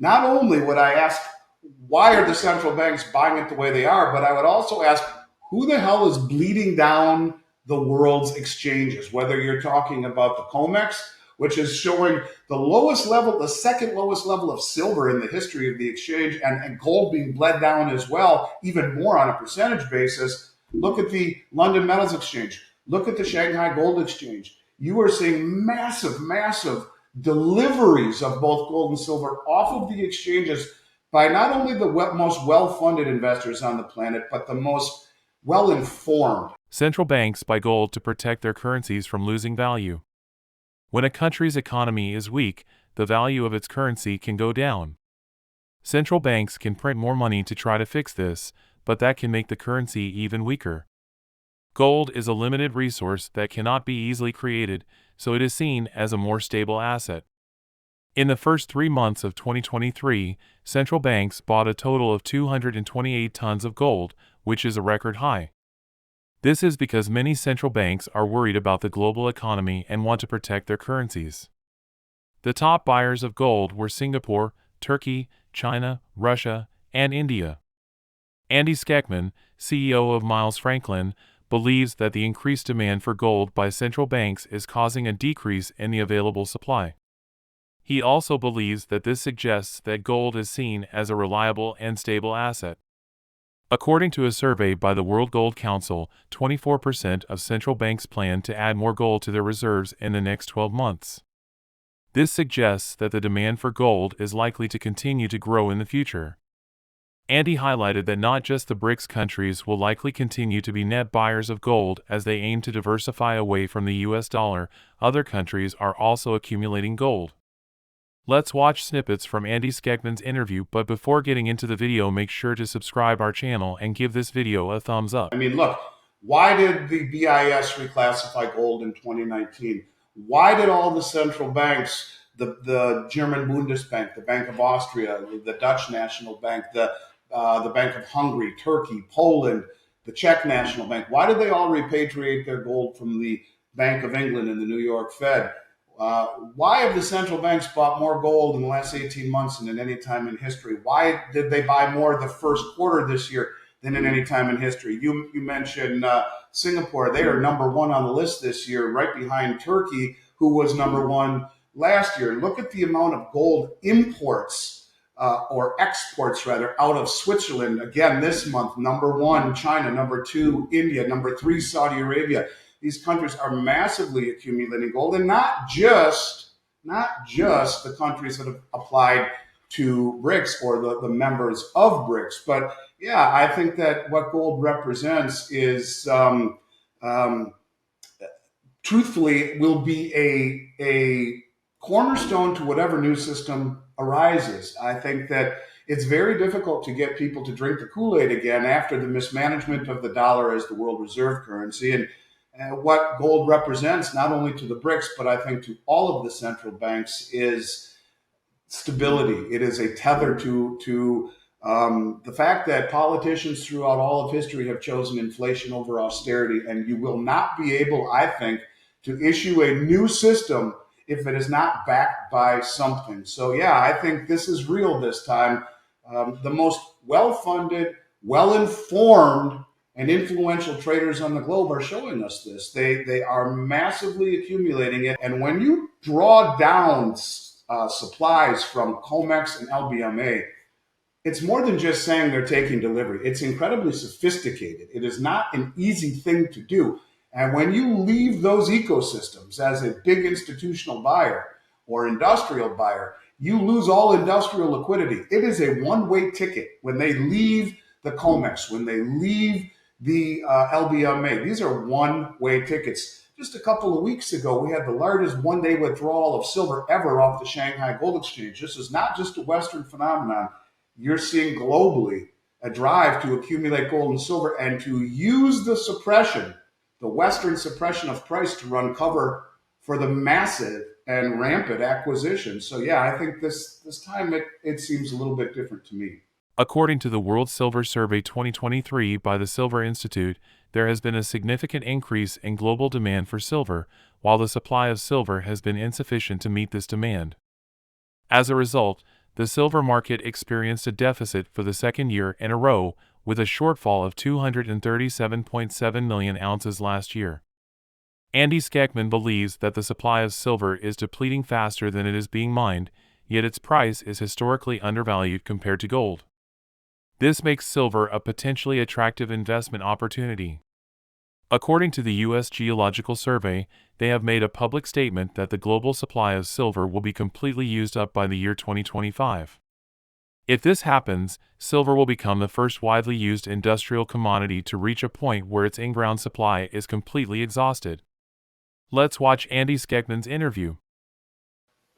not only would I ask, why are the central banks buying it the way they are, but I would also ask, who the hell is bleeding down the world's exchanges? Whether you're talking about the COMEX, which is showing the lowest level, the second lowest level of silver in the history of the exchange, and gold being bled down as well, even more on a percentage basis. Look at the London Metals Exchange. Look at the Shanghai Gold Exchange. You are seeing massive, massive deliveries of both gold and silver off of the exchanges by not only the most well-funded investors on the planet, but the most well-informed. Central banks buy gold to protect their currencies from losing value. When a country's economy is weak, the value of its currency can go down. Central banks can print more money to try to fix this, but that can make the currency even weaker. Gold is a limited resource that cannot be easily created, so it is seen as a more stable asset. In the first 3 months of 2023, central banks bought a total of 228 tons of gold, which is a record high. This is because many central banks are worried about the global economy and want to protect their currencies. The top buyers of gold were Singapore, Turkey, China, Russia, and India. Andy Schectman, CEO of Miles Franklin, believes that the increased demand for gold by central banks is causing a decrease in the available supply. He also believes that this suggests that gold is seen as a reliable and stable asset. According to a survey by the World Gold Council, 24% of central banks plan to add more gold to their reserves in the next 12 months. This suggests that the demand for gold is likely to continue to grow in the future. Andy highlighted that not just the BRICS countries will likely continue to be net buyers of gold as they aim to diversify away from the US dollar, other countries are also accumulating gold. Let's watch snippets from Andy Schectman's interview, but before getting into the video, make sure to subscribe our channel and give this video a thumbs up. I mean, look, why did the BIS reclassify gold in 2019? Why did all the central banks, the German Bundesbank, the Bank of Austria, the Dutch National Bank, the Bank of Hungary, Turkey, Poland, the Czech National Bank, why did they all repatriate their gold from the Bank of England and the New York Fed? Why have the central banks bought more gold in the last 18 months than at any time in history? Why did they buy more the first quarter this year than at any time in history? You mentioned Singapore. They are number one on the list this year, right behind Turkey, who was number one last year. Look at the amount of gold imports or exports, rather, out of Switzerland. Again, this month, number one, China, number two, India, number three, Saudi Arabia. These countries are massively accumulating gold, and not just the countries that have applied to BRICS or the members of BRICS. But yeah, I think that what gold represents is, truthfully, will be a cornerstone to whatever new system arises. I think that it's very difficult to get people to drink the Kool-Aid again after the mismanagement of the dollar as the world reserve currency. And what gold represents, not only to the BRICS, but I think to all of the central banks, is stability. It is a tether to the fact that politicians throughout all of history have chosen inflation over austerity, and you will not be able, I think, to issue a new system if it is not backed by something. So yeah, I think this is real this time. The most well-funded, well-informed, and influential traders on the globe are showing us this. They are massively accumulating it. And when you draw down supplies from COMEX and LBMA, it's more than just saying they're taking delivery. It's incredibly sophisticated. It is not an easy thing to do. And when you leave those ecosystems as a big institutional buyer or industrial buyer, you lose all industrial liquidity. It is a one-way ticket when they leave the COMEX, when they leave the LBMA. These are one-way tickets. Just a couple of weeks ago, we had the largest one-day withdrawal of silver ever off the Shanghai Gold Exchange. This is not just a Western phenomenon. You're seeing globally a drive to accumulate gold and silver and to use the suppression, the Western suppression of price, to run cover for the massive and rampant acquisition. So yeah, I think this time it seems a little bit different to me. According to the World Silver Survey 2023 by the Silver Institute, there has been a significant increase in global demand for silver, while the supply of silver has been insufficient to meet this demand. As a result, The silver market experienced a deficit for the second year in a row, with a shortfall of 237.7 million ounces last year. Andy Schectman believes that the supply of silver is depleting faster than it is being mined, yet its price is historically undervalued compared to gold. This makes silver a potentially attractive investment opportunity. According to the U.S. Geological Survey, they have made a public statement that the global supply of silver will be completely used up by the year 2025. If this happens, silver will become the first widely used industrial commodity to reach a point where its in-ground supply is completely exhausted. Let's watch Andy Schectman's interview.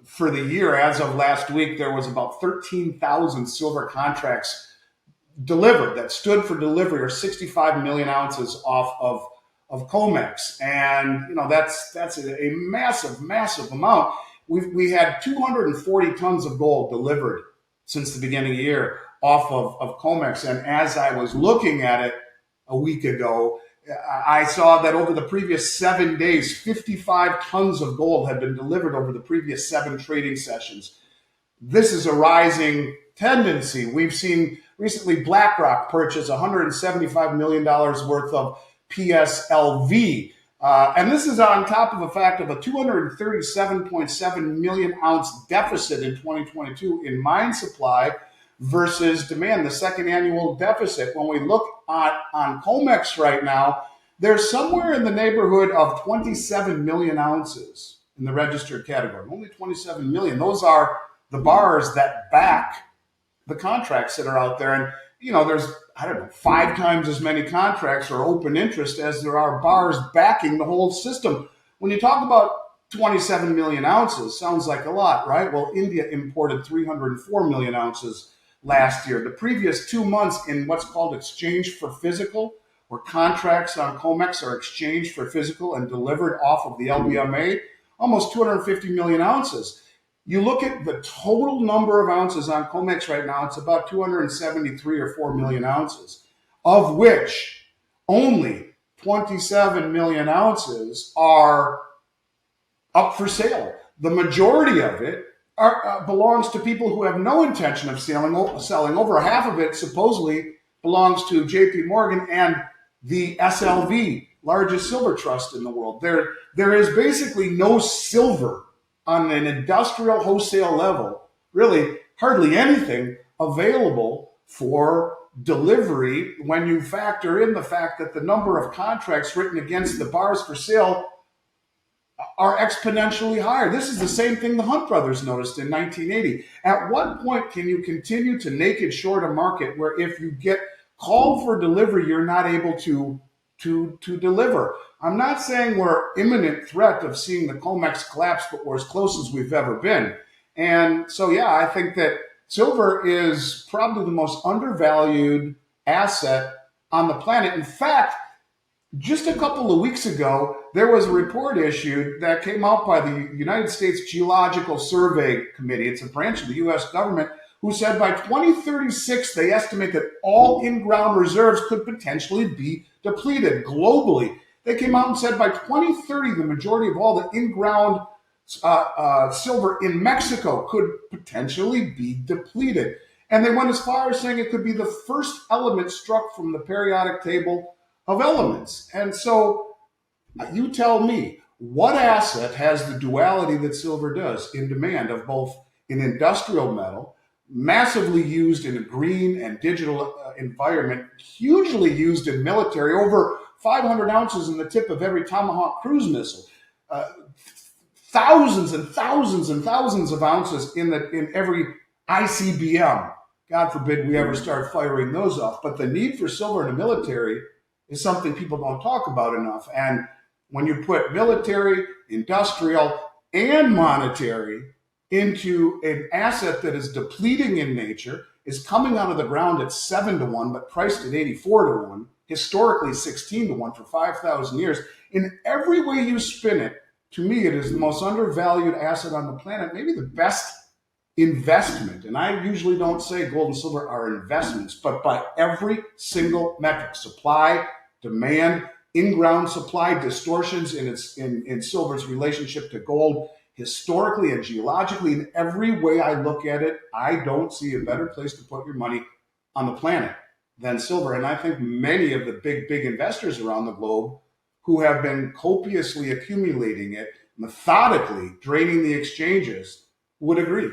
For the year, as of last week, there was about 13,000 silver contracts delivered that stood for delivery, or 65 million ounces off of COMEX. And that's a massive amount. We had 240 tons of gold delivered since the beginning of the year off of COMEX. And as I was looking at it a week ago, I saw that over the previous 7 days, 55 tons of gold had been delivered over the previous 7 trading sessions. This is a rising tendency. We've seen recently BlackRock purchase $175 million worth of PSLV. And this is on top of the fact of a 237.7 million ounce deficit in 2022 in mine supply versus demand, the second annual deficit. When we look on COMEX right now, there's somewhere in the neighborhood of 27 million ounces in the registered category. Only 27 million. Those are the bars that back the contracts that are out there. And, there's, 5 times as many contracts or open interest as there are bars backing the whole system. When you talk about 27 million ounces, sounds like a lot, right? Well, India imported 304 million ounces last year. The previous 2 months in what's called exchange for physical, where contracts on COMEX are exchanged for physical and delivered off of the LBMA, almost 250 million ounces. You look at the total number of ounces on COMEX right now, it's about 273 or 4 million ounces, of which only 27 million ounces are up for sale. The majority of it belongs to people who have no intention of selling. Over half of it supposedly belongs to JP Morgan and the SLV, largest silver trust in the world. There is basically no silver on an industrial wholesale level, really hardly anything available for delivery when you factor in the fact that the number of contracts written against the bars for sale are exponentially higher. This is the same thing the Hunt brothers noticed in 1980. At what point can you continue to naked short a market where if you get called for delivery, you're not able to deliver? I'm not saying we're imminent threat of seeing the COMEX collapse, but we're as close as we've ever been. And so, yeah, I think that silver is probably the most undervalued asset on the planet. In fact, just a couple of weeks ago, there was a report issued that came out by the United States Geological Survey Committee. It's a branch of the U.S. government, who said by 2036, they estimate that all in-ground reserves could potentially be depleted globally. They came out and said by 2030, the majority of all the in-ground silver in Mexico could potentially be depleted. And they went as far as saying it could be the first element struck from the periodic table of elements. And so you tell me, what asset has the duality that silver does in demand of both an industrial metal, massively used in a green and digital environment, hugely used in military, over 500 ounces in the tip of every Tomahawk cruise missile, thousands and thousands and thousands of ounces in every ICBM. God forbid we ever start firing those off. But the need for silver in the military is something people don't talk about enough. And when you put military, industrial, and monetary into an asset that is depleting in nature, is coming out of the ground at 7 to 1, but priced at 84 to 1, historically 16 to 1 for 5,000 years. In every way you spin it, to me, it is the most undervalued asset on the planet, maybe the best investment. And I usually don't say gold and silver are investments, but by every single metric, supply, demand, in-ground supply, distortions in silver's relationship to gold, historically and geologically, in every way I look at it, I don't see a better place to put your money on the planet than silver. And I think many of the big investors around the globe who have been copiously accumulating it, methodically draining the exchanges, would agree.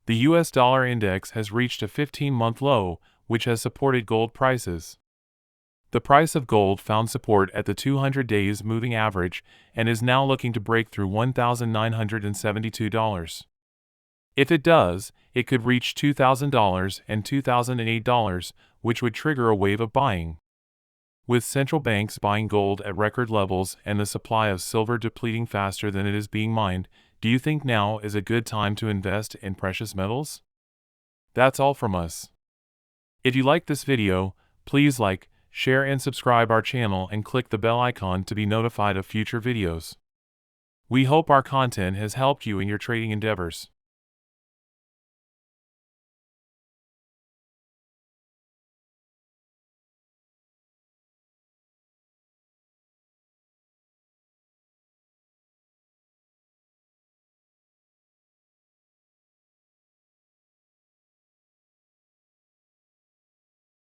The US dollar index has reached a 15-month low, which has supported gold prices. The price of gold found support at the 200 days moving average and is now looking to break through $1,972. If it does, it could reach $2,000 and $2,008, which would trigger a wave of buying. With central banks buying gold at record levels and the supply of silver depleting faster than it is being mined, do you think now is a good time to invest in precious metals? That's all from us. If you like this video, please like, share and subscribe our channel and click the bell icon to be notified of future videos. We hope our content has helped you in your trading endeavors.